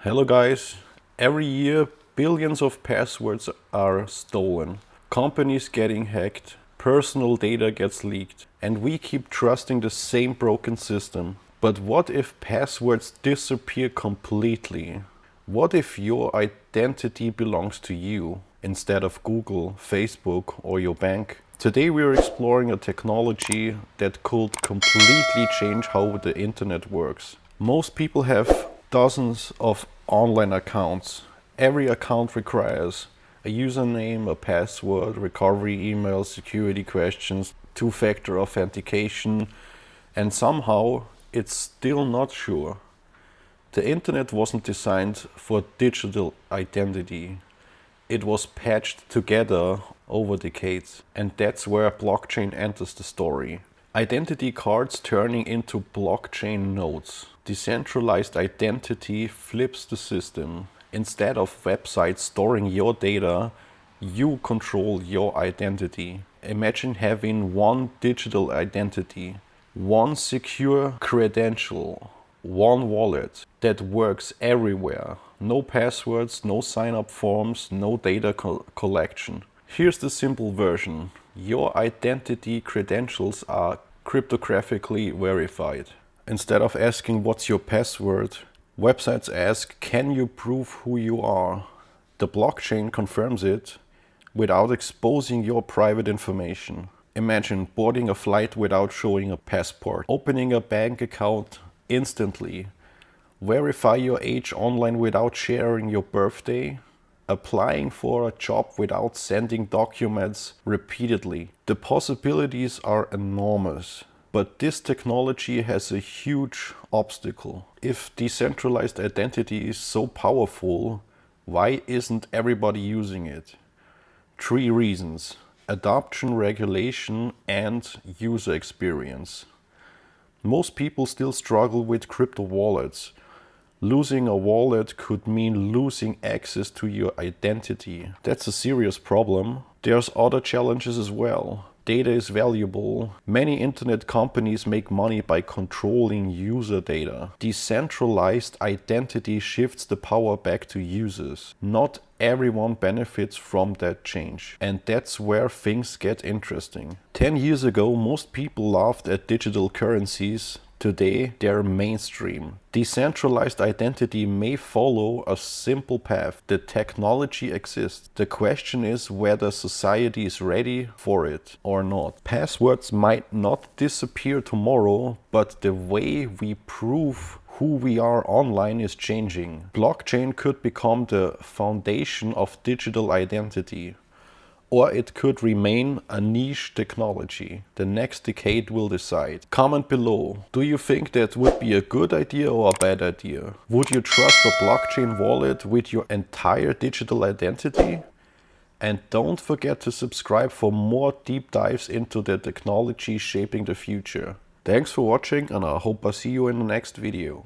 Hello guys, every year billions of passwords are stolen, companies getting hacked, personal data gets leaked, and we keep trusting the same broken system. But what if passwords disappear completely? What if your identity belongs to you instead of Google, Facebook, or your bank? Today we are exploring a technology that could completely change how the internet works. Most people have dozens of online accounts. Every account requires a username, a password, recovery emails, security questions, two-factor authentication, and somehow it's still not sure. The internet wasn't designed for digital identity. It was patched together over decades, and that's where blockchain enters the story. Identity cards turning into blockchain nodes. Decentralized identity flips the system. Instead of websites storing your data, you control your identity. Imagine having one digital identity, one secure credential, one wallet that works everywhere. No passwords, no sign-up forms, no data collection. Here's the simple version. Your identity credentials are cryptographically verified. Instead of asking what's your password, websites ask, can you prove who you are? The blockchain confirms it without exposing your private information. Imagine boarding a flight without showing a passport, opening a bank account instantly, verify your age online without sharing your birthday, applying for a job without sending documents repeatedly. The possibilities are enormous. But this technology has a huge obstacle. If decentralized identity is so powerful, why isn't everybody using it? 3 reasons: adoption, regulation, and user experience. Most people still struggle with crypto wallets. Losing a wallet could mean losing access to your identity. That's a serious problem. There's other challenges as well. Data is valuable. Many internet companies make money by controlling user data. Decentralized identity shifts the power back to users. Not everyone benefits from that change. And that's where things get interesting. 10 years ago, most people laughed at digital currencies. Today, they're mainstream. Decentralized identity may follow a simple path. The technology exists. The question is whether society is ready for it or not. Passwords might not disappear tomorrow, but the way we prove who we are online is changing. Blockchain could become the foundation of digital identity. Or it could remain a niche technology. The next decade will decide. Comment below. Do you think that would be a good idea or a bad idea? Would you trust a blockchain wallet with your entire digital identity? And don't forget to subscribe for more deep dives into the technology shaping the future. Thanks for watching, and I hope I see you in the next video.